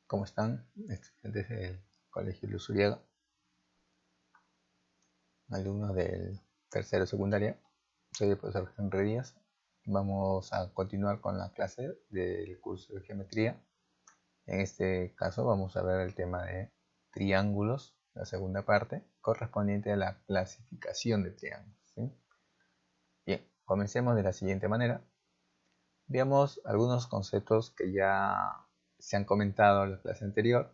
¿Cómo están? Estudiantes del Colegio Luz Uriaga, alumnos del tercero de secundaria. Soy el profesor Henry Díaz. Vamos a continuar con la clase del curso de geometría. En este caso vamos a ver el tema de triángulos, la segunda parte, correspondiente a la clasificación de triángulos, ¿sí? Bien, comencemos de la siguiente manera. Veamos algunos conceptos que ya se han comentado en la clase anterior.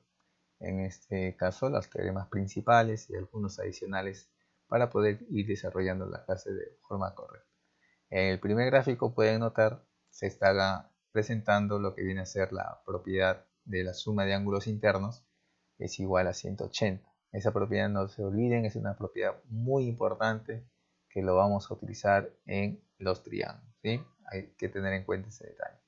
En este caso, los teoremas principales y algunos adicionales para poder ir desarrollando la clase de forma correcta. En el primer gráfico pueden notar se está presentando lo que viene a ser la propiedad de la suma de ángulos internos es igual a 180. Esa propiedad, no se olviden, es una propiedad muy importante que lo vamos a utilizar en los triángulos, ¿sí? Hay que tener en cuenta ese detalle.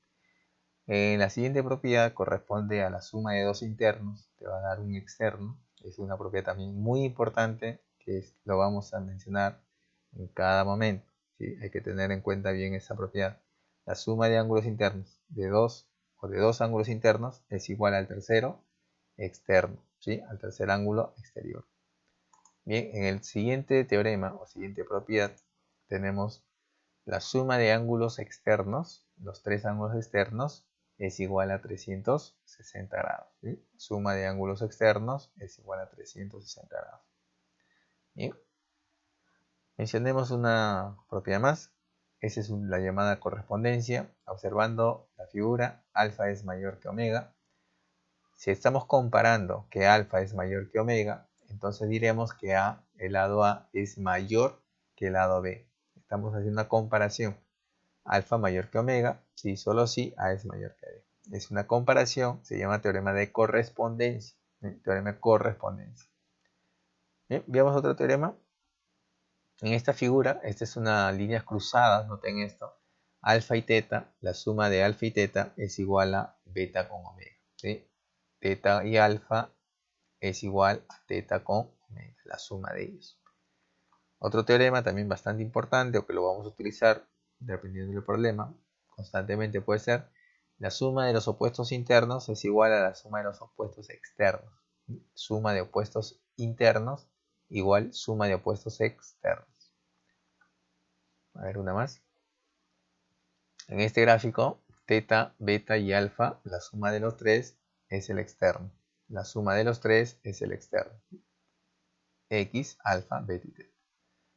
La siguiente propiedad corresponde a la suma de dos internos, te va a dar un externo. Es una propiedad también muy importante que lo vamos a mencionar en cada momento, ¿sí? Hay que tener en cuenta bien esa propiedad. La suma de ángulos internos de dos ángulos internos es igual al tercero externo, ¿sí? Al tercer ángulo exterior. Bien, en el siguiente teorema o siguiente propiedad tenemos la suma de ángulos externos, los tres ángulos externos, es igual a 360 grados. ¿Sí? Suma de ángulos externos es igual a 360 grados. Bien. Mencionemos una propiedad más. Esa es la llamada correspondencia. Observando la figura, alfa es mayor que omega. Si estamos comparando que alfa es mayor que omega, entonces diremos que el lado A es mayor que el lado B. Estamos haciendo una comparación. Alfa mayor que omega, si solo si A es mayor que B. Es una comparación, se llama teorema de correspondencia. Teorema de correspondencia. Bien, veamos otro teorema. En esta figura, esta es una línea cruzada, noten esto. Alfa y teta, la suma de alfa y teta es igual a beta con omega. ¿Sí? Teta y alfa es igual a teta con omega, la suma de ellos. Otro teorema también bastante importante, o que lo vamos a utilizar dependiendo del problema, constantemente puede ser, la suma de los opuestos internos es igual a la suma de los opuestos externos. Suma de opuestos internos igual suma de opuestos externos. A ver, una más. En este gráfico, teta, beta y alfa, la suma de los tres es el externo. La suma de los tres es el externo. X, alfa, beta y teta.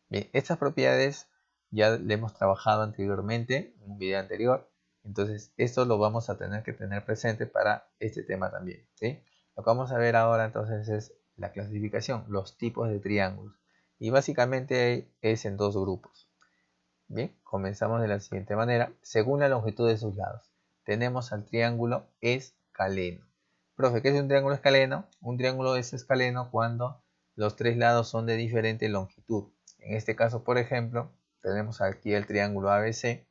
Bien, estas propiedades ya le hemos trabajado anteriormente en un video anterior. Entonces, esto lo vamos a tener que tener presente para este tema también, ¿sí? Lo que vamos a ver ahora entonces es la clasificación, los tipos de triángulos. Y básicamente es en dos grupos. Bien, comenzamos de la siguiente manera. Según la longitud de sus lados, tenemos al triángulo escaleno. Profe, ¿qué es un triángulo escaleno? Un triángulo es escaleno cuando los tres lados son de diferente longitud. En este caso, por ejemplo, tenemos aquí el triángulo ABC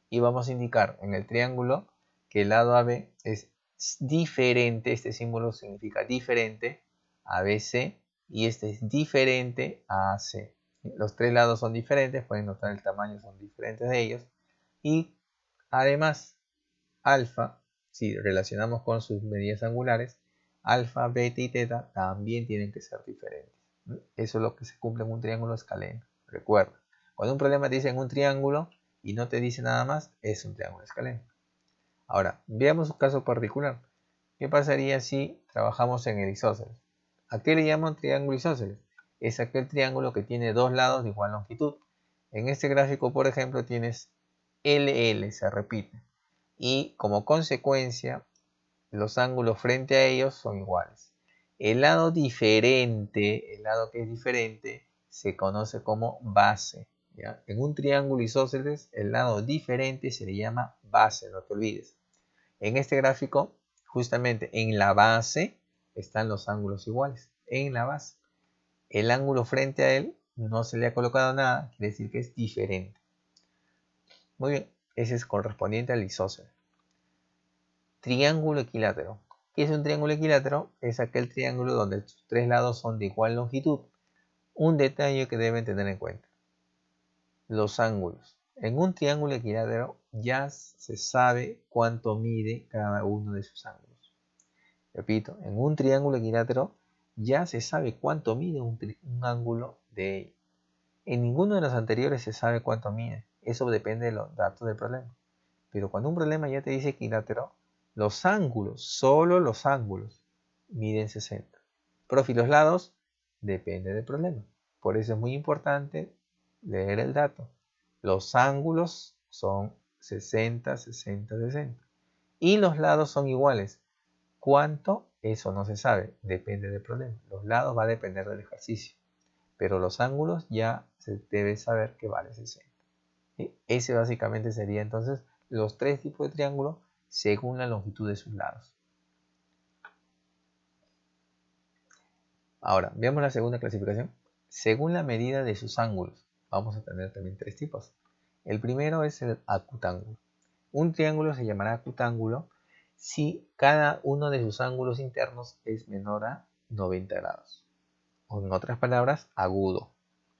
y vamos a indicar en el triángulo que el lado AB es diferente, este símbolo significa diferente, ABC, y este es diferente a AC. Los tres lados son diferentes, pueden notar el tamaño, son diferentes de ellos. Y además, alfa, si relacionamos con sus medidas angulares, alfa, beta y teta también tienen que ser diferentes. Eso es lo que se cumple en un triángulo escaleno. Recuerda, cuando un problema te dice en un triángulo y no te dice nada más, es un triángulo escaleno. Ahora, veamos un caso particular. ¿Qué pasaría si trabajamos en el isósceles? ¿A qué le llaman triángulo isósceles? Es aquel triángulo que tiene dos lados de igual longitud. En este gráfico, por ejemplo, tienes LL, se repite. Y como consecuencia, los ángulos frente a ellos son iguales. El lado diferente, el lado que es diferente, se conoce como base. ¿Ya? En un triángulo isósceles, el lado diferente se le llama base, no te olvides. En este gráfico, justamente en la base están los ángulos iguales. En la base. El ángulo frente a él no se le ha colocado nada, quiere decir que es diferente. Muy bien, ese es correspondiente al isósceles. Triángulo equilátero. ¿Qué es un triángulo equilátero? Es aquel triángulo donde sus tres lados son de igual longitud. Un detalle que deben tener en cuenta. Los ángulos. En un triángulo equilátero ya se sabe cuánto mide cada uno de sus ángulos. Repito, en un triángulo equilátero ya se sabe cuánto mide un ángulo de ello. En ninguno de los anteriores se sabe cuánto mide. Eso depende de los datos del problema. Pero cuando un problema ya te dice equilátero, los ángulos, solo los ángulos, miden 60. Profe, y los lados, depende del problema. Por eso es muy importante leer el dato. Los ángulos son 60, 60, 60. Y los lados son iguales. ¿Cuánto? Eso no se sabe, depende del problema. Los lados va a depender del ejercicio. Pero los ángulos ya se debe saber que vale 60. ¿Sí? Ese básicamente sería entonces los tres tipos de triángulos según la longitud de sus lados. Ahora, veamos la segunda clasificación. Según la medida de sus ángulos, vamos a tener también tres tipos. El primero es el acutángulo. Un triángulo se llamará acutángulo si cada uno de sus ángulos internos es menor a 90 grados. O en otras palabras, agudo.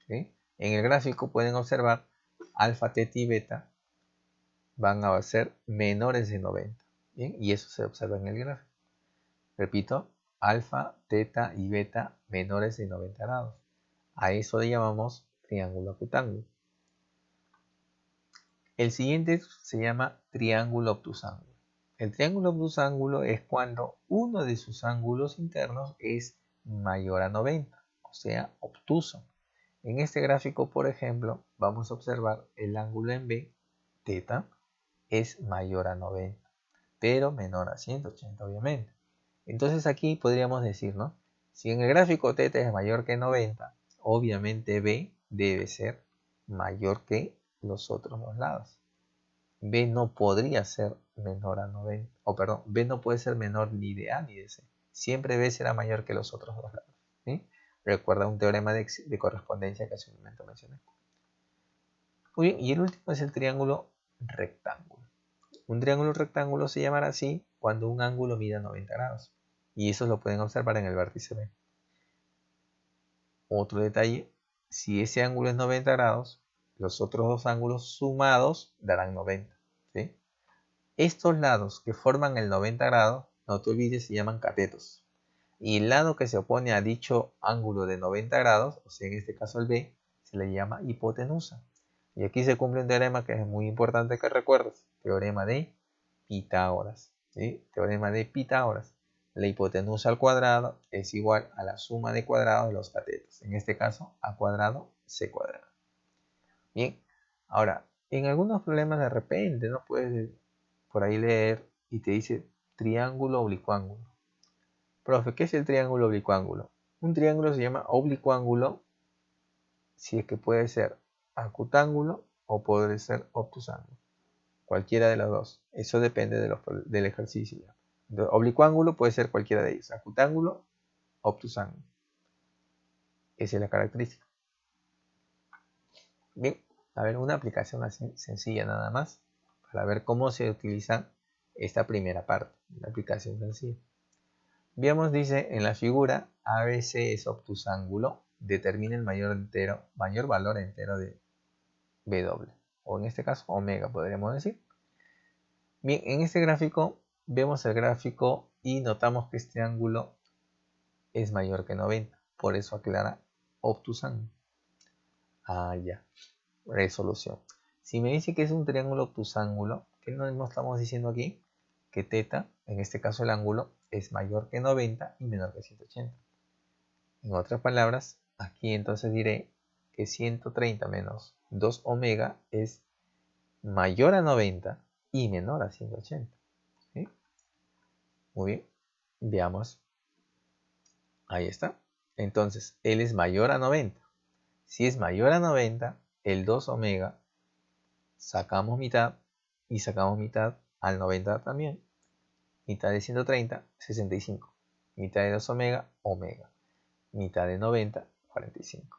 ¿Sí? En el gráfico pueden observar alfa, teta y beta van a ser menores de 90. ¿Bien? Y eso se observa en el gráfico. Repito, alfa, teta y beta menores de 90 grados. A eso le llamamos triángulo acutángulo. El siguiente se llama triángulo obtusángulo. El triángulo obtusángulo es cuando uno de sus ángulos internos es mayor a 90, o sea, obtuso. En este gráfico, por ejemplo, vamos a observar el ángulo en B, teta, es mayor a 90, pero menor a 180, obviamente. Entonces aquí podríamos decir, ¿no? Si en el gráfico teta es mayor que 90, obviamente B debe ser mayor que los otros dos lados. B no podría ser menor a 90, B no puede ser menor ni de A ni de C. Siempre B será mayor que los otros dos lados. ¿Sí? Recuerda un teorema de correspondencia que hace un momento mencioné. Muy bien, y el último es el triángulo rectángulo. Un triángulo rectángulo se llamará así cuando un ángulo mida 90 grados. Y eso lo pueden observar en el vértice B. Otro detalle, si ese ángulo es 90 grados, los otros dos ángulos sumados darán 90. ¿Sí? Estos lados que forman el 90 grados, no te olvides, se llaman catetos. Y el lado que se opone a dicho ángulo de 90 grados, o sea en este caso el B, se le llama hipotenusa. Y aquí se cumple un teorema que es muy importante que recuerdes, teorema de Pitágoras. ¿Sí? Teorema de Pitágoras. La hipotenusa al cuadrado es igual a la suma de cuadrados de los catetos. En este caso, A cuadrado, C cuadrado. Bien, ahora, en algunos problemas de repente no puedes por ahí leer y te dice triángulo oblicuángulo. Profe, ¿qué es el triángulo oblicuángulo? Un triángulo se llama oblicuángulo si es que puede ser acutángulo o puede ser obtusángulo. Cualquiera de los dos. Eso depende del ejercicio. Oblicuángulo puede ser cualquiera de ellos. Acutángulo, obtusángulo. Esa es la característica. Bien, a ver, una aplicación así sencilla nada más para ver cómo se utiliza esta primera parte. La aplicación sencilla. Veamos, dice en la figura ABC es obtusángulo. Determina el mayor valor entero de W. O en este caso, omega, podríamos decir. Bien, en este gráfico vemos el gráfico y notamos que este ángulo es mayor que 90. Por eso aclara obtusángulo. Ah, ya. Resolución. Si me dice que es un triángulo obtusángulo, ¿qué nos estamos diciendo aquí? Que teta, en este caso el ángulo, es mayor que 90 y menor que 180. En otras palabras, aquí entonces diré que 130 menos 2 omega es mayor a 90 y menor a 180. ¿Sí? Muy bien, veamos. Ahí está. Entonces, él es mayor a 90. Si es mayor a 90, el 2 omega, sacamos mitad y sacamos mitad al 90 también. Mitad de 130, 65. Mitad de 2 omega, omega. Mitad de 90, 45.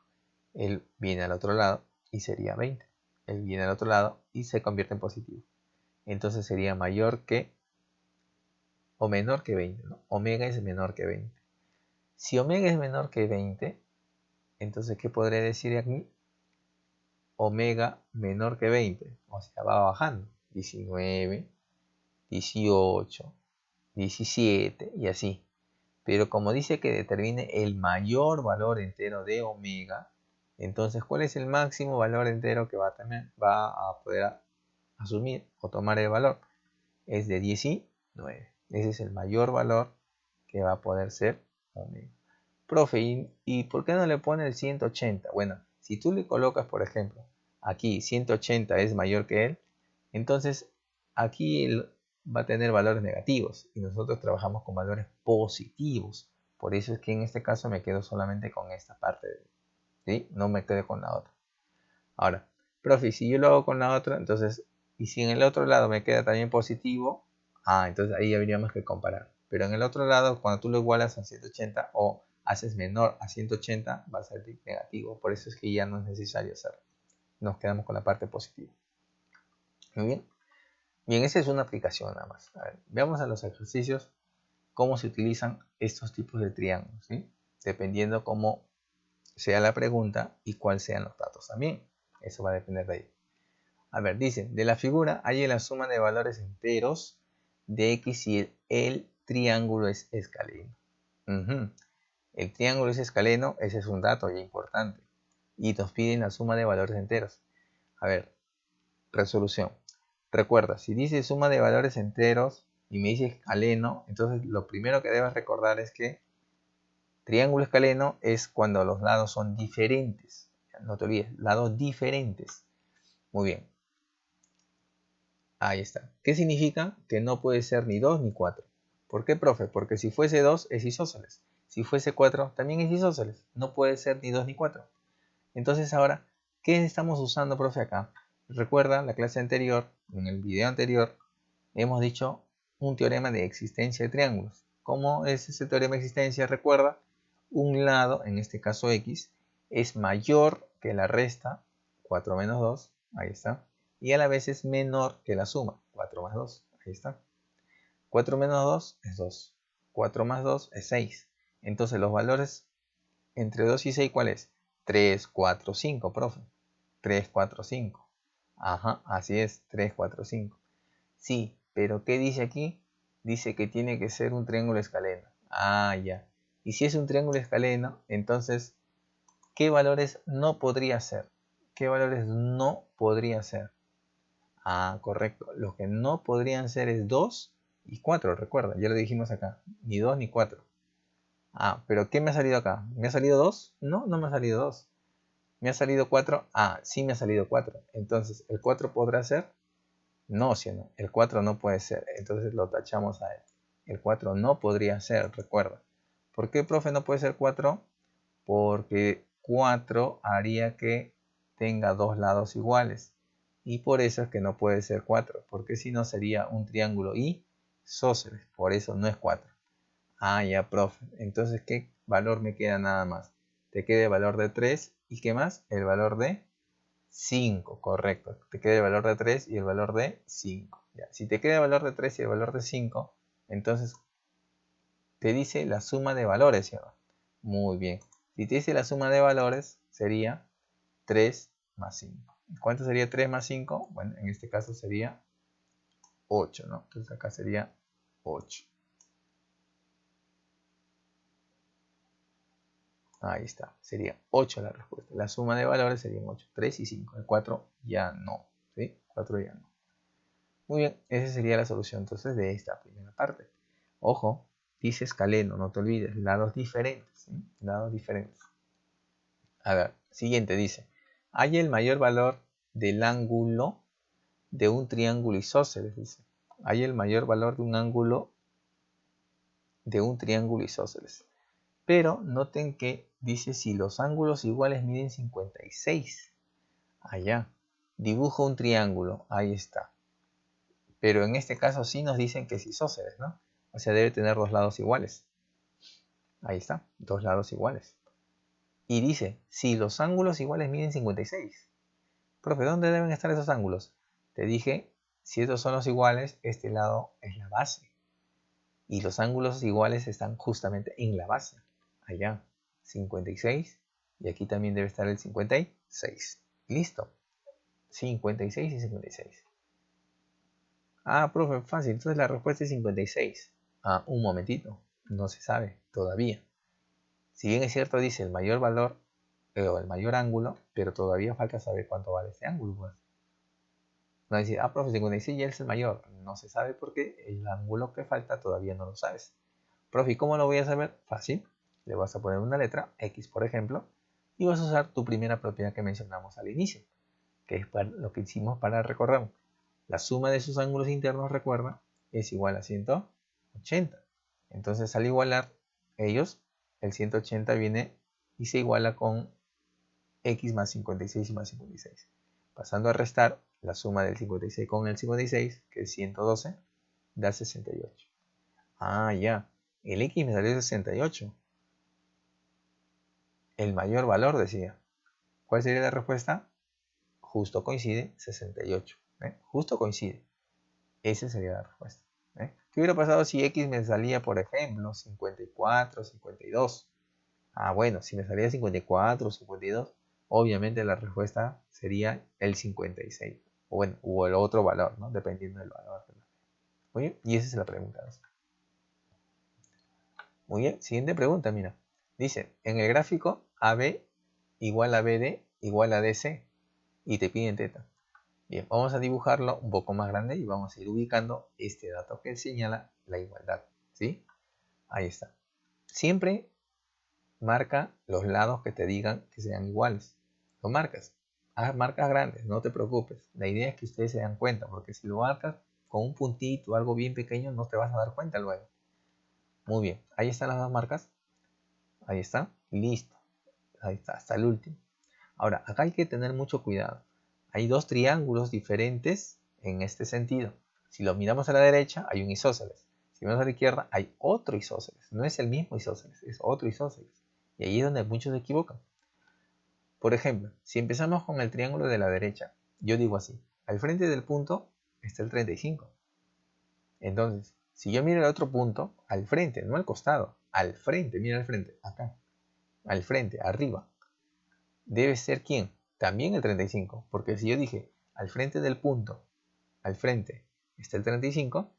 Él viene al otro lado y sería 20. Él viene al otro lado y se convierte en positivo. Entonces sería mayor que o menor que 20, ¿no? Omega es menor que 20. Si omega es menor que 20, entonces ¿qué podré decir aquí? Omega menor que 20, o sea, va bajando. 19, 18, 17 y así. Pero como dice que determine el mayor valor entero de omega, entonces, ¿cuál es el máximo valor entero que va a poder asumir o tomar el valor? Es de 19. Ese es el mayor valor que va a poder ser omega. Profe, ¿y por qué no le pone el 180? Bueno, si tú le colocas, por ejemplo, aquí 180 es mayor que él, entonces aquí él va a tener valores negativos y nosotros trabajamos con valores positivos. Por eso es que en este caso me quedo solamente con esta parte, ¿sí? No me quedo con la otra. Ahora, profe, si yo lo hago con la otra, entonces, y si en el otro lado me queda también positivo, entonces ahí habríamos que comparar. Pero en el otro lado, cuando tú lo igualas a 180 o haces menor a 180, va a salir negativo. Por eso es que ya no es necesario hacerlo. Nos quedamos con la parte positiva. Muy bien. Bien, esa es una aplicación nada más. A ver, veamos a los ejercicios cómo se utilizan estos tipos de triángulos, ¿sí? Dependiendo cómo sea la pregunta y cuáles sean los datos también. Eso va a depender de ahí. A ver, dice, de la figura hay la suma de valores enteros de x si el triángulo es escaleno. El triángulo es escaleno, ese es un dato ya importante. Y nos piden la suma de valores enteros. A ver, resolución. Recuerda, si dice suma de valores enteros y me dice escaleno, entonces lo primero que debes recordar es que triángulo escaleno es cuando los lados son diferentes. No te olvides, lados diferentes. Muy bien. Ahí está. ¿Qué significa? Que no puede ser ni 2 ni 4. ¿Por qué, profe? Porque si fuese 2 es isósceles. Si fuese 4 también es isósceles. No puede ser ni 2 ni 4. Entonces ahora, ¿qué estamos usando, profe, acá? Recuerda la clase anterior, en el video anterior, hemos dicho un teorema de existencia de triángulos. ¿Cómo es ese teorema de existencia? Recuerda, un lado, en este caso x, es mayor que la resta, 4 menos 2, ahí está, y a la vez es menor que la suma, 4 más 2, ahí está. 4 menos 2 es 2, 4 más 2 es 6. Entonces los valores entre 2 y 6, ¿cuál es? 3, 4, 5, profe. 3, 4, 5. Ajá, así es, 3, 4, 5. Sí, pero ¿qué dice aquí? Dice que tiene que ser un triángulo escaleno. Ya. Y si es un triángulo escaleno, entonces, ¿qué valores no podría ser? ¿Qué valores no podría ser? Correcto. Los que no podrían ser es 2 y 4, recuerda, ya lo dijimos acá. Ni 2 ni 4. Pero ¿qué me ha salido acá? ¿Me ha salido 2? No, no me ha salido 2. ¿Me ha salido 4? Sí me ha salido 4. Entonces, ¿el 4 podrá ser? No, si no, el 4 no puede ser, entonces lo tachamos a él. El 4 no podría ser, recuerda. ¿Por qué, profe, no puede ser 4? Porque 4 haría que tenga dos lados iguales. Y por eso es que no puede ser 4, porque si no sería un triángulo isósceles. Por eso no es 4. Ya, profe. Entonces, ¿qué valor me queda nada más? Te queda el valor de 3 y ¿qué más? El valor de 5, correcto. Te queda el valor de 3 y el valor de 5. Ya. Si te queda el valor de 3 y el valor de 5, entonces te dice la suma de valores, ¿sí? Muy bien. Si te dice la suma de valores, sería 3 más 5. ¿Cuánto sería 3 más 5? Bueno, en este caso sería 8, ¿no? Entonces acá sería 8. Ahí está, sería 8 la respuesta. La suma de valores serían 8, 3 y 5. El 4 ya no, ¿sí? 4 ya no. Muy bien, esa sería la solución entonces de esta primera parte. Ojo, dice escaleno, no te olvides, lados diferentes, ¿sí? Lados diferentes. A ver, siguiente dice, haya el mayor valor del ángulo de un triángulo isósceles, dice. Hay el mayor valor de un ángulo de un triángulo isósceles. Pero noten que dice si los ángulos iguales miden 56. Allá. Dibujo un triángulo. Ahí está. Pero en este caso sí nos dicen que es isósceles, ¿no? O sea, debe tener dos lados iguales. Ahí está. Dos lados iguales. Y dice, si los ángulos iguales miden 56. Profe, ¿dónde deben estar esos ángulos? Te dije, si estos son los iguales, este lado es la base. Y los ángulos iguales están justamente en la base. Allá, 56. Y aquí también debe estar el 56. Listo. 56 y 56. Profe, fácil. Entonces la respuesta es 56. Ah, un momentito, no se sabe todavía. Si bien es cierto, dice el mayor valor o el mayor ángulo, pero todavía falta saber cuánto vale ese ángulo, pues. No decir, ah, profe, 56 ya es el mayor. No se sabe porque el ángulo que falta todavía no lo sabes. Profe, ¿cómo lo voy a saber? Fácil. Le vas a poner una letra, X por ejemplo, y vas a usar tu primera propiedad que mencionamos al inicio, que es lo que hicimos para recorrer. La suma de sus ángulos internos, recuerda, es igual a 180. Entonces, al igualar ellos, el 180 viene y se iguala con X más 56 y más 56. Pasando a restar, la suma del 56 con el 56, que es 112, da 68. Ah, ya. El X me salió 68. El mayor valor, decía. ¿Cuál sería la respuesta? Justo coincide 68. Justo coincide. Esa sería la respuesta. ¿Qué hubiera pasado si X me salía, por ejemplo, 54, 52? Ah, bueno, si me salía 54 o 52, obviamente la respuesta sería el 56. O bueno, o el otro valor, ¿no? Dependiendo del valor. Muy bien, y esa es la pregunta. Muy bien, siguiente pregunta, mira. Dice, en el gráfico AB igual a BD igual a DC y te piden teta. Bien, vamos a dibujarlo un poco más grande y vamos a ir ubicando este dato que señala la igualdad. ¿Sí? Ahí está. Siempre marca los lados que te digan que sean iguales. Lo marcas. Haz marcas grandes, no te preocupes. La idea es que ustedes se dan cuenta, porque si lo marcas con un puntito, algo bien pequeño, no te vas a dar cuenta luego. Muy bien, ahí están las dos marcas. Ahí está, listo. Ahí está, hasta el último. Ahora, acá hay que tener mucho cuidado. Hay dos triángulos diferentes en este sentido. Si lo miramos a la derecha, hay un isósceles. Si miramos a la izquierda, hay otro isósceles. No es el mismo isósceles, es otro isósceles. Y ahí es donde muchos se equivocan. Por ejemplo, si empezamos con el triángulo de la derecha, yo digo así, al frente del punto está el 35. Entonces, si yo miro el otro punto, al frente, no al costado, al frente, mira al frente, acá, al frente, arriba, debe ser ¿quién? También el 35, porque si yo dije al frente del punto, al frente está el 35,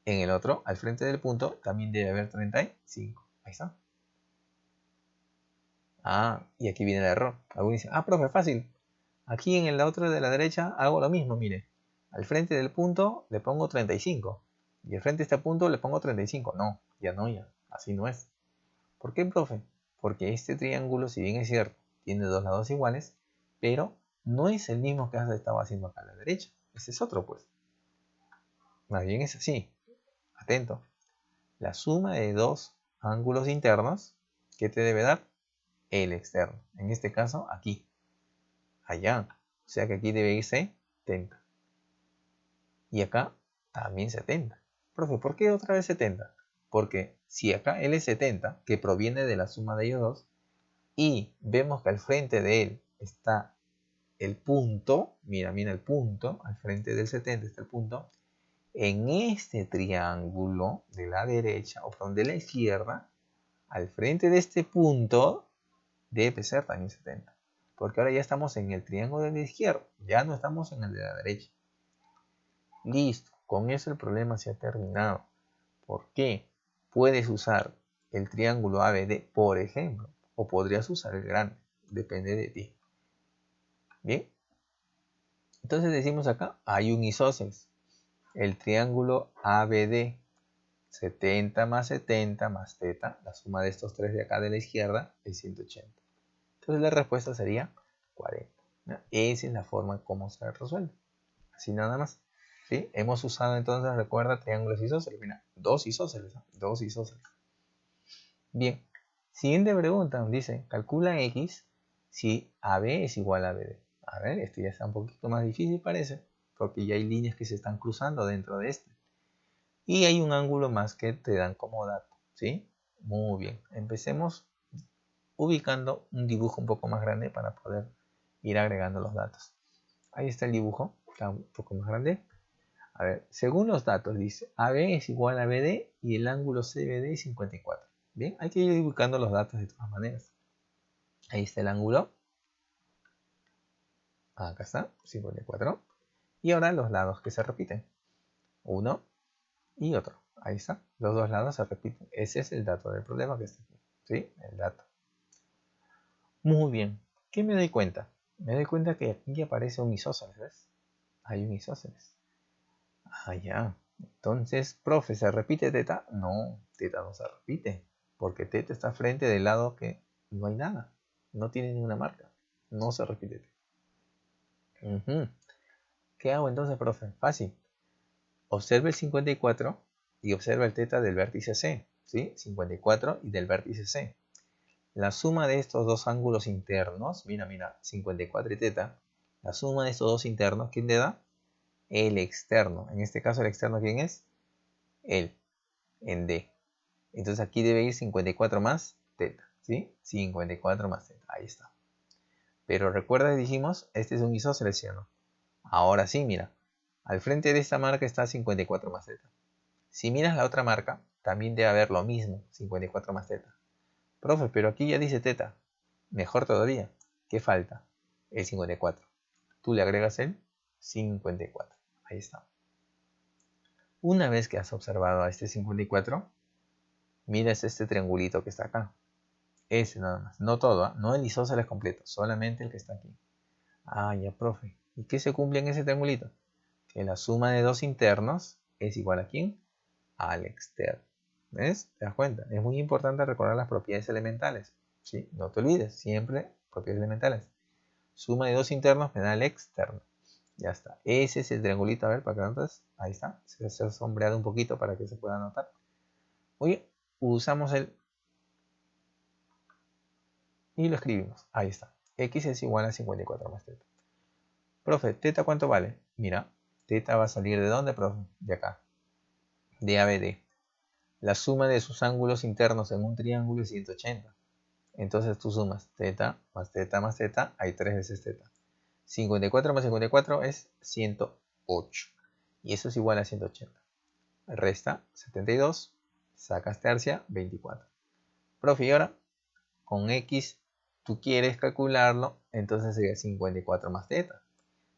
en el otro, al frente del punto, también debe haber 35. Ahí está. Ah, y aquí viene el error. Algunos dicen, ah, profe, fácil. Aquí en el otro de la derecha hago lo mismo, mire. Al frente del punto le pongo 35. Y al frente de este punto le pongo 35. No, ya. Así no es. ¿Por qué, profe? Porque este triángulo, si bien es cierto, tiene dos lados iguales, pero no es el mismo que has estado haciendo acá a la derecha. Ese es otro, pues. Más bien es así. Atento. La suma de dos ángulos internos, ¿qué te debe dar? El externo. En este caso, aquí. Allá. O sea que aquí debe irse 70. Y acá también 70. Profe, ¿por qué otra vez 70? Porque si acá él es 70, que proviene de la suma de ellos dos, y vemos que al frente de él está el punto, mira el punto, al frente del 70 está el punto, en este triángulo de la derecha, o perdón, de la izquierda, al frente de este punto, debe ser también 70. Porque ahora ya estamos en el triángulo de la izquierda, ya no estamos en el de la derecha. Listo, con eso el problema se ha terminado. ¿Por qué? Puedes usar el triángulo ABD, por ejemplo, o podrías usar el grande, depende de ti. Bien, entonces decimos acá, hay un isósceles, el triángulo ABD, 70 más teta, la suma de estos tres de acá de la izquierda es 180. Entonces la respuesta sería 40. ¿No? Esa es la forma como se resuelve. Así nada más. ¿Sí? Hemos usado entonces, recuerda, triángulos isósceles. Mira, dos isósceles. Dos isósceles. Bien. Siguiente pregunta. Dice, calcula X si AB es igual a BD. A ver, esto ya está un poquito más difícil parece. Porque ya hay líneas que se están cruzando dentro de este. Y hay un ángulo más que te dan como dato. ¿Sí? Muy bien. Empecemos ubicando un dibujo un poco más grande para poder ir agregando los datos. Ahí está el dibujo. Está un poco más grande. A ver, según los datos dice AB es igual a BD y el ángulo CBD es 54. Bien, hay que ir ubicando los datos de todas maneras. Ahí está el ángulo. Acá está, 54. Y ahora los lados que se repiten. Uno y otro. Ahí está. Los dos lados se repiten. Ese es el dato del problema que está aquí. ¿Sí? El dato. Muy bien. ¿Qué me doy cuenta? Me doy cuenta que aquí aparece un isósceles, ¿ves? Hay un isósceles. Ah, ya. Entonces, profe, ¿se repite teta? No, teta no se repite. Porque teta está frente del lado que no hay nada. No tiene ninguna marca. No se repite teta. ¿Qué hago entonces, profe? Fácil. Observe el 54 y observa el teta del vértice C. ¿Sí? 54 y del vértice C. La suma de estos dos ángulos internos, mira, 54 y teta, la suma de estos dos internos, ¿quién le da? El externo. En este caso, el externo, ¿quién es? Él, en D. Entonces aquí debe ir 54 más teta, ¿sí? 54 más teta, ahí está. Pero recuerda que dijimos, este es un isósceles, ¿sí o no? Ahora sí, mira, al frente de esta marca está 54 más teta. Si miras la otra marca, también debe haber lo mismo, 54 más teta. Profe, pero aquí ya dice teta. Mejor todavía. ¿Qué falta? El 54. Tú le agregas el 54. Ahí está. Una vez que has observado a este 54, miras este triangulito que está acá. Ese nada más. No todo, ¿eh? No el isósceles completo. Solamente el que está aquí. Ah, ya, profe. ¿Y qué se cumple en ese triangulito? Que la suma de dos internos es igual a ¿quién? Al externo. ¿Ves? ¿Te das cuenta? Es muy importante recordar las propiedades elementales. ¿Sí? No te olvides, siempre propiedades elementales. Suma de dos internos me da el externo. Ya está. Ese es el triangulito. A ver, para que notes. Ahí está. Se ha sombreado un poquito para que se pueda notar. Oye, usamos el... y lo escribimos. Ahí está. X es igual a 54 más teta. Profe, ¿teta cuánto vale? Mira, teta va a salir ¿de dónde, profe? De acá. De ABD. La suma de sus ángulos internos en un triángulo es 180. Entonces tú sumas teta más teta más teta, hay 3 veces teta. 54 más 54 es 108. Y eso es igual a 180. Resta 72, sacas tercia, 24. Profe, y ahora con x tú quieres calcularlo, entonces sería 54 más teta.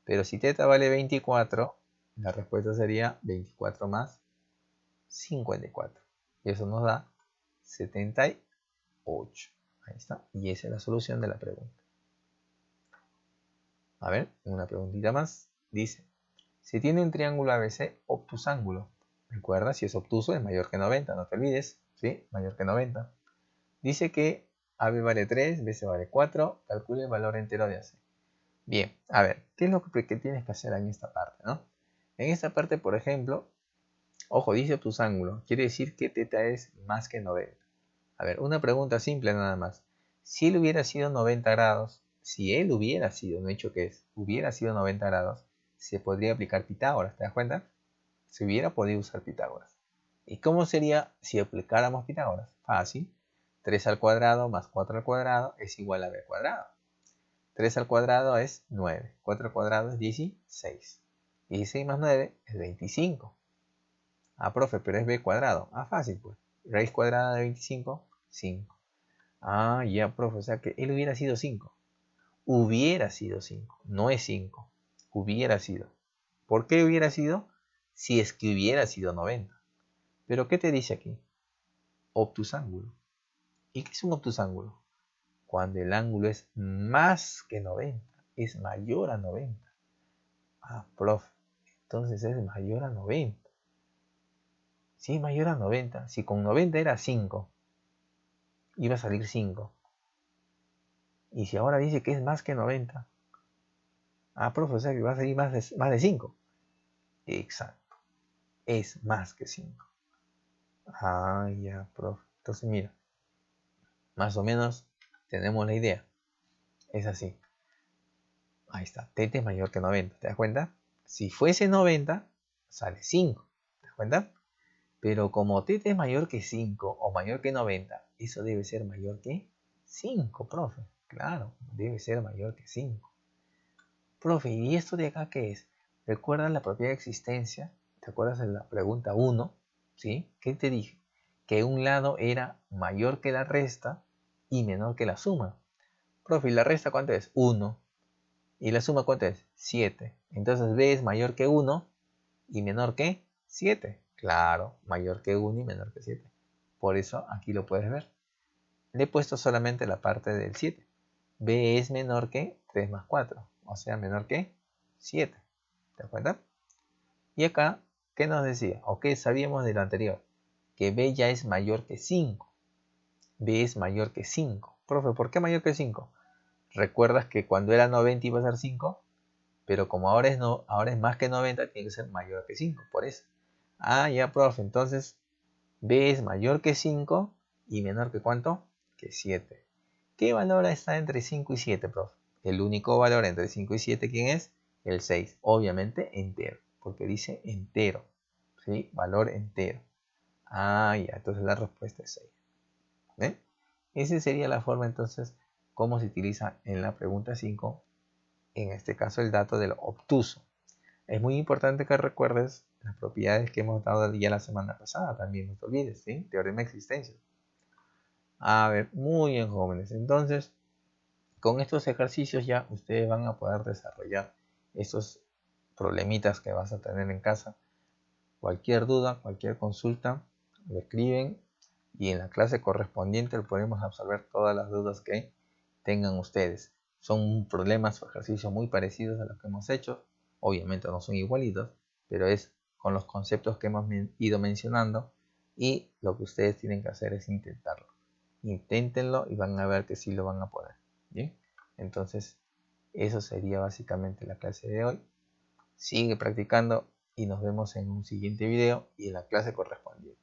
Pero si teta vale 24, la respuesta sería 24 más 54. Y eso nos da 78. Ahí está. Y esa es la solución de la pregunta. A ver, una preguntita más. Dice, si tiene un triángulo ABC obtusángulo. Recuerda, si es obtuso es mayor que 90, no te olvides. ¿Sí? Mayor que 90. Dice que AB vale 3, BC vale 4. Calcule el valor entero de AC. Bien, a ver, ¿qué es lo que tienes que hacer en esta parte, no? En esta parte, por ejemplo, ojo, dice obtusángulo. Quiere decir que teta es más que 90. A ver, una pregunta simple nada más. Si él hubiera sido 90 grados, si él hubiera sido, no he dicho que es, hubiera sido 90 grados, se podría aplicar Pitágoras, ¿te das cuenta? Se hubiera podido usar Pitágoras. ¿Y cómo sería si aplicáramos Pitágoras? Fácil. 3 al cuadrado más 4 al cuadrado es igual a b cuadrado. 3 al cuadrado es 9. 4 al cuadrado es 16. 16 más 9 es 25. Ah, profe, pero es b cuadrado. Ah, fácil pues. Raíz cuadrada de 25, 5. Ah, ya, profe, o sea que él hubiera sido 5. Hubiera sido 5, no es 5. Hubiera sido. ¿Por qué hubiera sido? Si es que hubiera sido 90. Pero ¿qué te dice aquí? Obtusángulo. ¿Y qué es un obtusángulo? Cuando el ángulo es más que 90, es mayor a 90. Ah, profe, entonces es mayor a 90. Si es mayor a 90, si con 90 era 5, iba a salir 5. Y si ahora dice que es más que 90, ah, profe, o sea que va a salir más de 5. Exacto, es más que 5. Ah, ya, profe. Entonces mira, más o menos tenemos la idea. Es así. Ahí está, teta es mayor que 90, ¿te das cuenta? Si fuese 90, sale 5, ¿te das cuenta? Pero como teta es mayor que 5 o mayor que 90, eso debe ser mayor que 5, profe. Claro, debe ser mayor que 5. Profe, ¿y esto de acá qué es? ¿Recuerdas la propiedad de existencia? ¿Te acuerdas de la pregunta 1? ¿Sí? ¿Qué te dije? Que un lado era mayor que la resta y menor que la suma. Profe, ¿y la resta cuánto es? 1. ¿Y la suma cuánto es? 7. Entonces B es mayor que 1 y menor que 7. Claro, mayor que 1 y menor que 7. Por eso aquí lo puedes ver. Le he puesto solamente la parte del 7. B es menor que 3 más 4, o sea, menor que 7. ¿Te das cuenta? Y acá, ¿qué nos decía? ¿O qué sabíamos de lo anterior? Que B ya es mayor que 5. B es mayor que 5. Profe, ¿por qué mayor que 5? ¿Recuerdas que cuando era 90 iba a ser 5? Pero como ahora es más que 90, tiene que ser mayor que 5, por eso. Ah, ya, profe, entonces B es mayor que 5 y menor que ¿cuánto? Que 7. ¿Qué valor está entre 5 y 7, profe? El único valor entre 5 y 7, ¿quién es? El 6. Obviamente entero, porque dice entero. ¿Sí? Valor entero. Ah, ya, entonces la respuesta es 6. ¿Ven? Esa sería la forma entonces cómo se utiliza en la pregunta 5, en este caso el dato del obtuso. Es muy importante que recuerdes las propiedades que hemos dado ya la semana pasada, también no te olvides, ¿sí? Teorema de existencia. A ver, muy bien, jóvenes. Entonces, con estos ejercicios ya ustedes van a poder desarrollar esos problemitas que vas a tener en casa. Cualquier duda, cualquier consulta, lo escriben y en la clase correspondiente podemos absorber todas las dudas que tengan ustedes. Son problemas o ejercicios muy parecidos a los que hemos hecho. Obviamente no son igualitos, pero es con los conceptos que hemos ido mencionando y lo que ustedes tienen que hacer es intentarlo. Inténtenlo y van a ver que sí lo van a poder. ¿Bien? Entonces, eso sería básicamente la clase de hoy. Sigue practicando y nos vemos en un siguiente video y en la clase correspondiente.